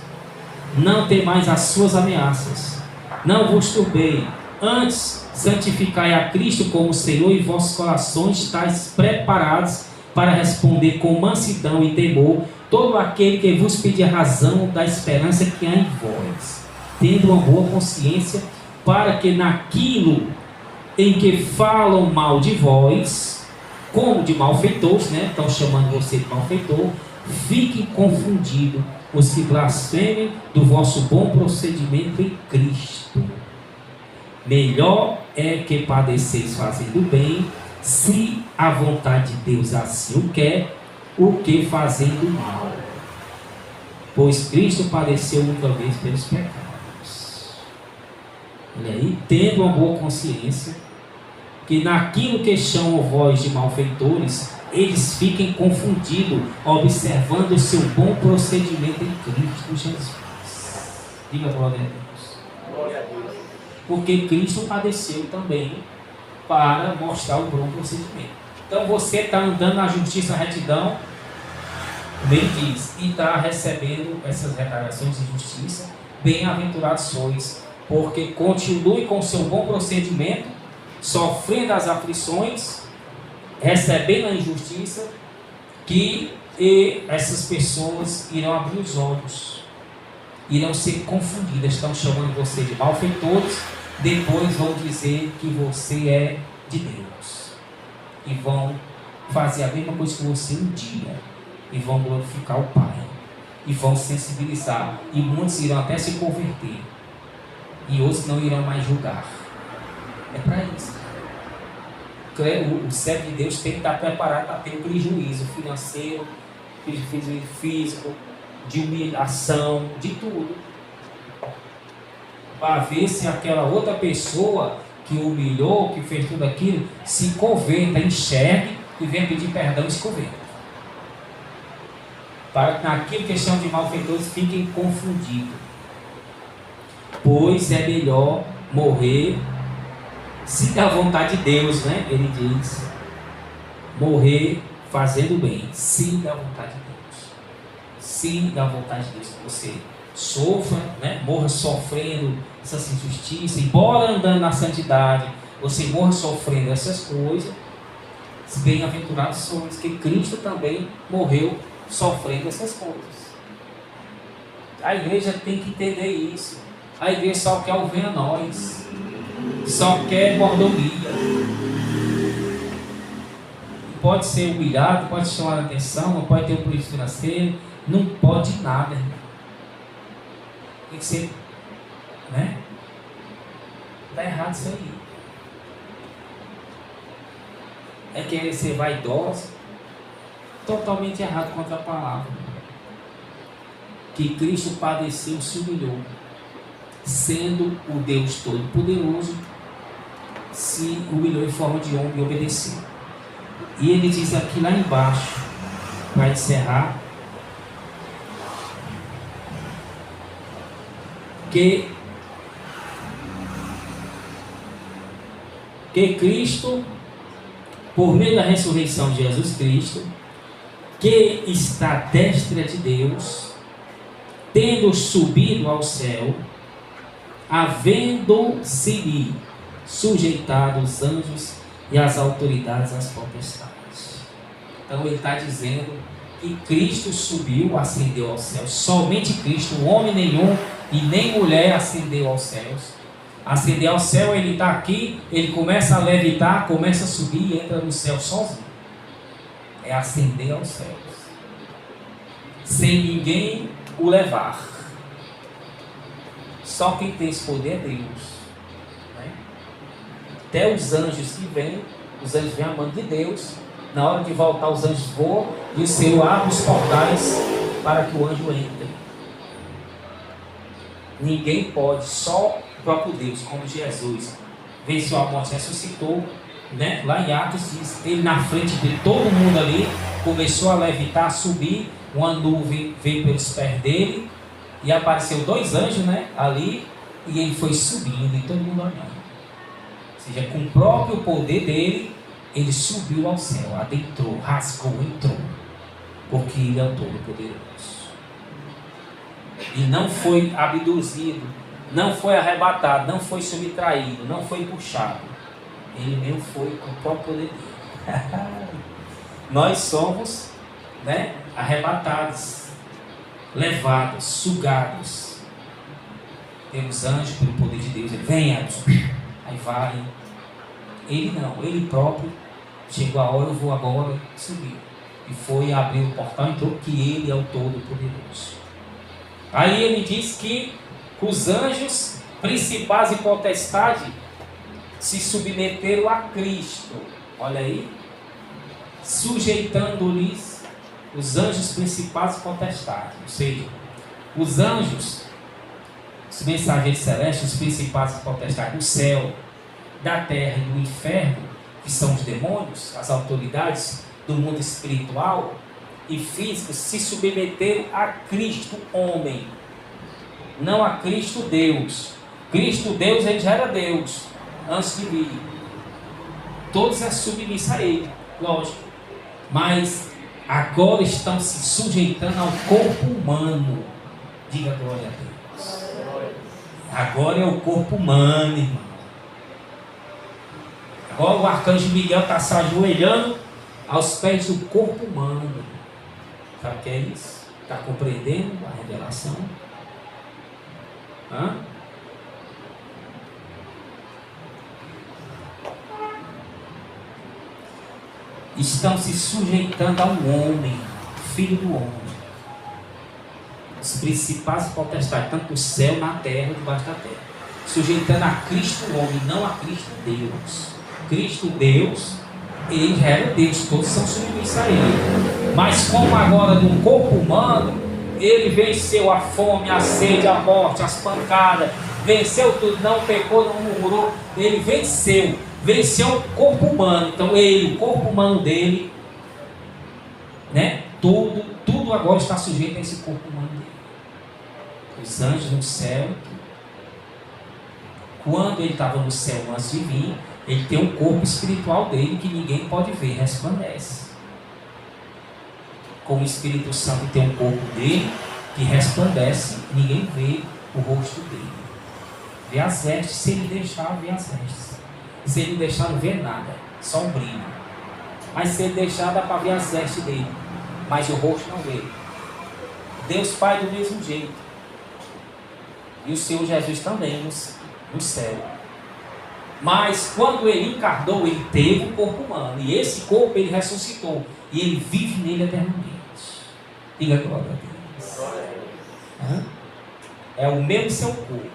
Não temais as suas ameaças. Não vos turbei. Antes, santificai a Cristo como Senhor, e vossos corações estáis preparados para responder com mansidão e temor todo aquele que vos pedir razão da esperança que há em vós, tendo uma boa consciência, para que naquilo em que falam mal de vós, como de malfeitores, né? Estão chamando você de malfeitor. Fiquem confundidos os que blasfemem do vosso bom procedimento em Cristo. Melhor é que padeceis fazendo bem, se a vontade de Deus assim o quer, o que fazendo mal. Pois Cristo padeceu uma vez pelos pecados. Olha aí, tendo uma boa consciência, que naquilo que chamam vós de malfeitores, eles fiquem confundidos, observando o seu bom procedimento em Cristo Jesus. Diga glória a Deus. Glória a Deus. Porque Cristo padeceu também para mostrar o bom procedimento. Então você está andando na justiça, retidão, como ele diz, e está recebendo essas retaliações de justiça. Bem-aventurados sois, porque continue com o seu bom procedimento, sofrendo as aflições, recebendo a injustiça, que essas pessoas irão abrir os olhos, irão ser confundidas. Estão chamando você de malfeitores, depois vão dizer que você é de Deus, e vão fazer a mesma coisa que você um dia, e vão glorificar o Pai, e vão sensibilizar, e muitos irão até se converter, e outros não irão mais julgar. É para isso. O servo de Deus tem que estar preparado para ter um prejuízo financeiro, prejuízo físico, de humilhação, de tudo, para ver se aquela outra pessoa que o humilhou, que fez tudo aquilo, se converta, enxergue e venha pedir perdão e se converta. Para que naquilo que chamam de malfeitores fiquem confundidos. Pois é melhor morrer, se dá vontade de Deus, né? Ele diz, morrer fazendo bem, se dá vontade de Deus. Se dá vontade de Deus que você sofra, né? Morra sofrendo essas injustiças, embora andando na santidade, você morra sofrendo essas coisas. Bem-aventurados sois, que Cristo também morreu sofrendo essas coisas. A igreja tem que entender isso. A igreja só quer ouvir a nós, só quer mordomia. Pode ser humilhado, pode chamar a atenção, não pode ter um prejuízo financeiro, não pode nada, irmão. Tem que ser, né? Está errado isso aí. É querer ser vaidoso, totalmente errado contra a palavra. Que Cristo padeceu, se humilhou, sendo o Deus Todo-Poderoso, se humilhou em forma de homem e obedeceu. E ele diz aqui lá embaixo, para encerrar, que Cristo, por meio da ressurreição de Jesus Cristo, que está à destra de Deus, tendo subido ao céu, havendo-se sujeitado os anjos e as autoridades às potestades. Então ele está dizendo que Cristo subiu, ascendeu aos céus. Somente Cristo, homem nenhum e nem mulher ascendeu aos céus. Ascender ao céu, ele está aqui, ele começa a levitar, começa a subir e entra no céu sozinho. É ascender aos céus, sem ninguém o levar. Só quem tem esse poder é Deus, né? Até os anjos que vêm, os anjos vêm a mão de Deus. Na hora de voltar, os anjos voam e o Senhor abre os portais para que o anjo entre. Ninguém pode, só o próprio Deus, como Jesus venceu a morte, ressuscitou, né? Lá em Atos diz, ele na frente de todo mundo ali, começou a levitar, a subir, uma nuvem veio pelos pés dele, e apareceu dois anjos, né, ali, e ele foi subindo, e todo mundo olhando. Ou seja, com o próprio poder dele, ele subiu ao céu, adentrou, rasgou, entrou, porque ele é o Todo-Poderoso. E não foi abduzido, não foi arrebatado, não foi subtraído, não foi puxado. Ele mesmo foi com o próprio poder dele. Nós somos, né, arrebatados, levados, sugados pelos anjos, pelo poder de Deus. Ele vem, aí vai, Ele não, ele próprio chegou a hora, eu vou agora subir. E foi abrir o portal e entrou, que ele é o Todo-Poderoso. Aí ele diz que os anjos principais e potestades se submeteram a Cristo. Olha aí, sujeitando-lhes os anjos principais e potestades. Ou seja, os anjos, os mensageiros celestes, os principais e potestades do céu, da terra e do inferno, que são os demônios, as autoridades do mundo espiritual e físico, se submeteram a Cristo homem, não a Cristo Deus. Cristo Deus, ele já era Deus antes de vir. Todos é submissos a ele, lógico. Mas agora estão se sujeitando ao corpo humano. Diga glória a Deus. Agora é o corpo humano, irmão. Agora o arcanjo Miguel está se ajoelhando aos pés do corpo humano. Sabe o que é isso? Está compreendendo a revelação? Hã? Estão se sujeitando ao homem, filho do homem. Os principais potestades, tanto no céu, na terra e debaixo da terra. Sujeitando a Cristo homem, não a Cristo Deus. Cristo Deus, ele já era Deus, todos são submissos a ele. Mas como agora no corpo humano, ele venceu a fome, a sede, a morte, as pancadas, venceu tudo, não pecou, não murmurou, ele venceu o corpo humano. Então ele, o corpo humano dele, né, tudo agora está sujeito a esse corpo humano dele. Os anjos no céu, quando ele estava no céu antes de vir, ele tem um corpo espiritual dele que ninguém pode ver, resplandece. Como o Espírito Santo tem um corpo dele que resplandece, ninguém vê o rosto dele. Vê as vestes, se ele deixar, vê as vestes. Se ele deixar, não vê nada, só um brilho. Mas se ele deixar, dá para ver as vestes dele, mas o rosto não vê. Deus Pai do mesmo jeito. E o Senhor Jesus também no céu. Mas quando ele encarnou, ele teve um corpo humano. E esse corpo ele ressuscitou. E ele vive nele eternamente. Diga glória a Deus. É o mesmo seu corpo.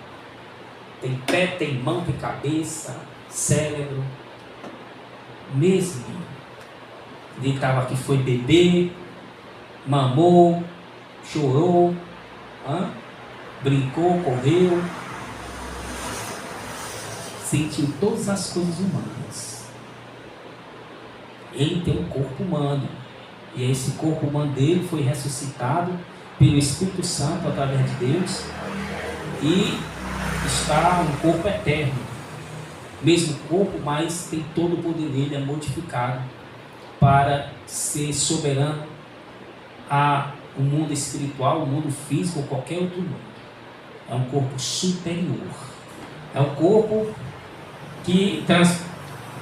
Tem pé, tem mão, tem cabeça, cérebro. Mesmo. Ele estava aqui, foi beber, mamou, chorou, brincou, correu. Sentiu todas as coisas humanas. Ele tem um corpo humano. E esse corpo humano dele foi ressuscitado pelo Espírito Santo através de Deus. E está um corpo eterno. Mesmo corpo, mas tem todo o poder dele, é modificado para ser soberano a o mundo espiritual, o mundo físico ou qualquer outro mundo. É um corpo superior. É um corpo que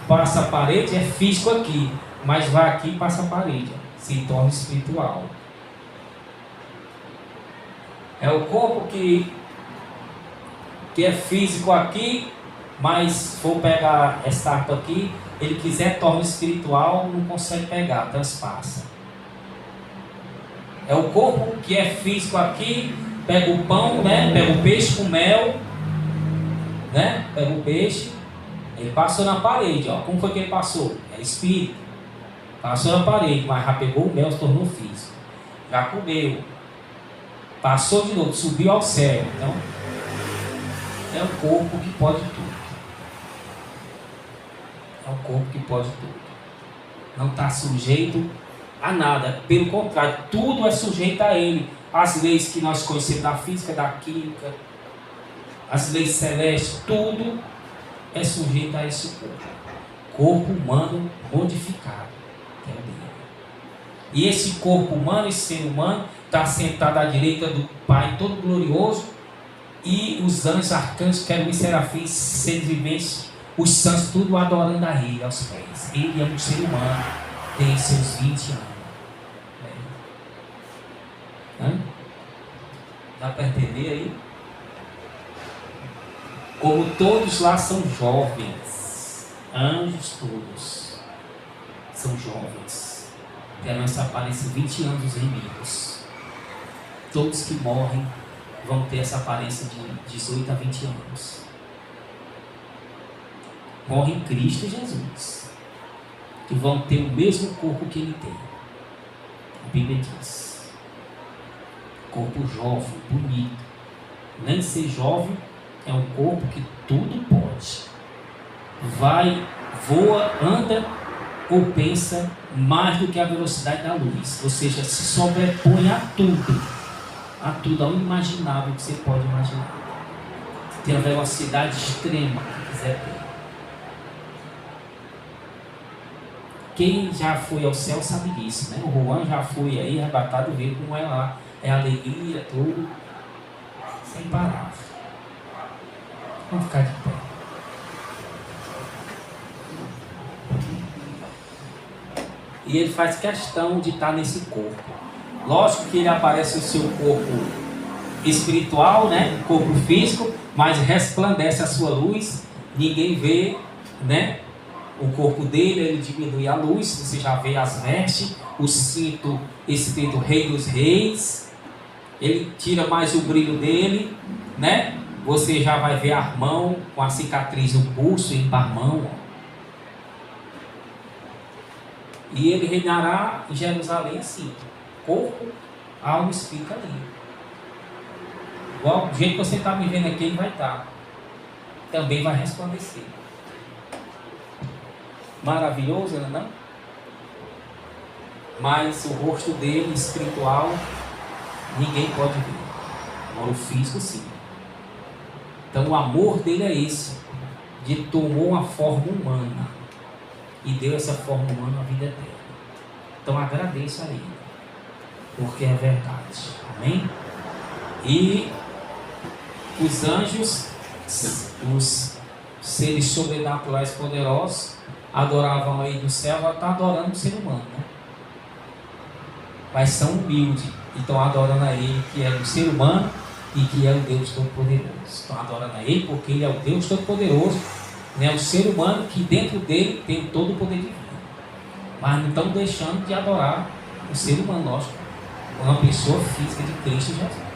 passa a parede, é físico aqui, mas vai aqui e passa a parede, se torna espiritual. É o corpo que é físico aqui, mas se for pegar essa harpa aqui, ele quiser torna espiritual, não consegue pegar, transpassa. É o corpo que é físico aqui, pega o pão, né? Pega o peixe com mel, né? Pega o peixe. Ele passou na parede, ó. Como foi que ele passou? Era espírito. Passou na parede, mas já pegou o mel, se tornou físico. Já comeu. Passou de novo, subiu ao céu. Então, é um corpo que pode tudo. É um corpo que pode tudo. Não está sujeito a nada. Pelo contrário, tudo é sujeito a ele. As leis que nós conhecemos da física, da química, as leis celestes, tudo é sujeito a esse corpo. Corpo humano modificado, que é o dele. E esse corpo humano, esse ser humano, está sentado à direita do Pai todo glorioso, e os anjos, arcanjos, querubins, serafins, seres viventes, os santos, tudo adorando a ele aos pés. Ele é um ser humano, tem seus 20 anos. Dá para entender aí? Como todos lá são jovens. Anjos todos são jovens. Terão essa aparência 20 anos remidos. Todos que morrem vão ter essa aparência de 18 a 20 anos. Morrem em Cristo Jesus. Que vão ter o mesmo corpo que ele tem. A Bíblia diz. Corpo jovem, bonito. Nem ser jovem é um corpo que tudo pode. Vai, voa, anda ou pensa mais do que a velocidade da luz. Ou seja, se sobrepõe a tudo, ao imaginável que você pode imaginar. Tem a velocidade extrema que quiser ter. Quem já foi ao céu sabe disso, né? O Juan já foi aí arrebatado, ver como é lá. É alegria, tudo, sem parar. Vamos ficar de pé. E ele faz questão de estar nesse corpo. Lógico que ele aparece o seu corpo espiritual, né? Corpo físico, mas resplandece a sua luz. Ninguém vê, né? O corpo dele, ele diminui a luz. Você já vê as vestes, o cinto escrito Rei dos Reis. Ele tira mais o brilho dele, né? Você já vai ver a mão com a cicatriz no pulso e na mão. E ele reinará em Jerusalém assim. Corpo, alma e espírito ali. Igual do jeito que você está me vendo aqui, ele vai estar. Também vai resplandecer. Maravilhoso, não é não? Mas o rosto dele, espiritual, ninguém pode ver. Agora o físico sim. Então o amor dele é esse. De tomou uma forma humana. E deu essa forma humana à vida eterna. Então agradeça a ele. Porque é verdade. Amém? E os anjos, os seres sobrenaturais poderosos, adoravam aí do céu, ela está adorando o ser humano, né? Mas são humildes, e estão adorando a ele, que é o ser humano e que é o Deus Todo-Poderoso. Estão adorando a ele porque ele é o Deus Todo-Poderoso, né? O ser humano que dentro dele tem todo o poder divino. Mas não estão deixando de adorar o ser humano, lógico, uma pessoa física de Cristo Jesus.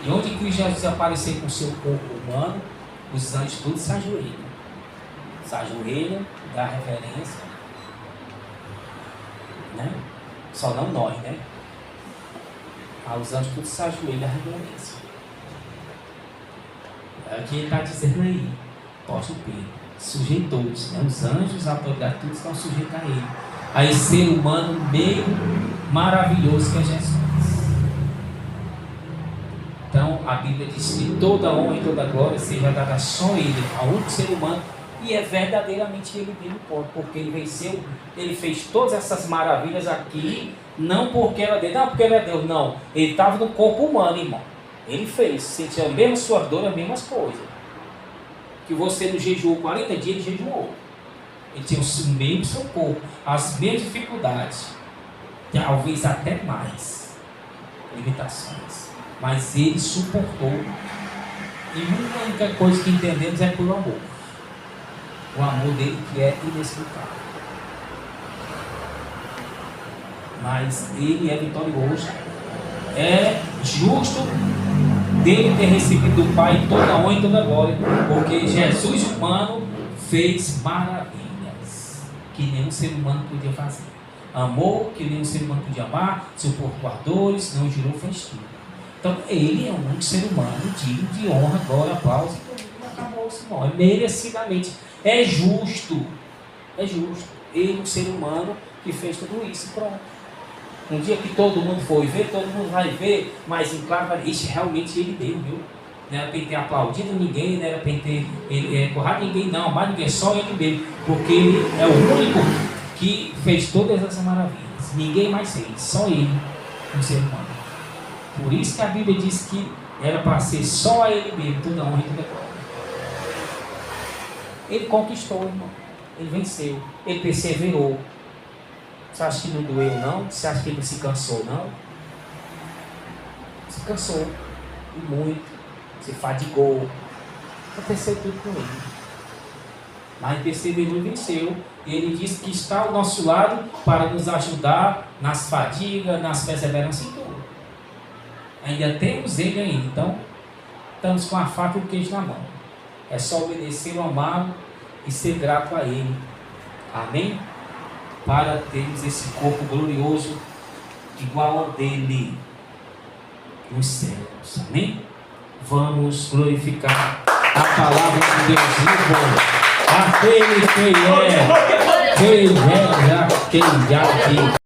E onde Cristo Jesus aparecer com o seu corpo humano, os anjos todos se ajoelham. Se ajoelham, dá reverência, né? Só não nós, né? Os anjos todos se ajoelham, dá reverência. É o que ele está dizendo aí, apóstolo Pedro. Sujeitou-se, né? Os anjos, a autoridade, todos estão sujeitos a ele. A esse ser humano meio maravilhoso que é Jesus. Então a Bíblia diz que toda honra e toda glória seja dada só a ele, a único ser humano. E é verdadeiramente ele mesmo pode, porque ele venceu, ele fez todas essas maravilhas aqui, não porque era dele, não porque ele é Deus, não. Ele estava no corpo humano, irmão. Ele fez, sentia a mesma sua dor, as mesmas coisas. Que você não jejuou 40 dias, ele jejuou. Ele tinha o mesmo seu corpo, as mesmas dificuldades, talvez até mais limitações. Mas ele suportou. E a única coisa que entendemos é por amor. O amor dele que é inexplicável. Mas ele é vitorioso. É justo dele ter recebido do Pai toda a honra e toda a glória. Porque Jesus humano fez maravilhas que nenhum ser humano podia fazer. Amou que nenhum ser humano podia amar. Suportou a dores, não jurou, fez tudo. Então ele é um único ser humano digno de honra, glória, aplauso. E acabou-se, não. É merecidamente. É justo. É justo. Ele, um ser humano, que fez tudo isso. Pronto. Um dia que todo mundo for ver, todo mundo vai ver, mas em claro, isso realmente ele deu, viu? Não era para ele ter aplaudido ninguém, não era para ele ter corrado ninguém, não, mas ninguém, só ele mesmo. Porque ele é o único que fez todas essas maravilhas. Ninguém mais fez, só ele, um ser humano. Por isso que a Bíblia diz que era para ser só a ele mesmo, toda honra e toda glória. Ele conquistou, irmão. Ele venceu. Ele perseverou. Você acha que não doeu, não? Você acha que ele não se cansou, não? Se cansou. E muito. Se fadigou. Aconteceu tudo com ele. Mas perseverou e venceu. Ele disse que está ao nosso lado para nos ajudar nas fadigas, nas perseveranças e tudo. Ainda temos ele ainda. Então, estamos com a faca e o queijo na mão. É só obedecer, amá-lo e ser grato a ele. Amém? Para termos esse corpo glorioso igual ao dele nos céus. Amém? Vamos glorificar a palavra de Deus vivo. Aquele que é, quem já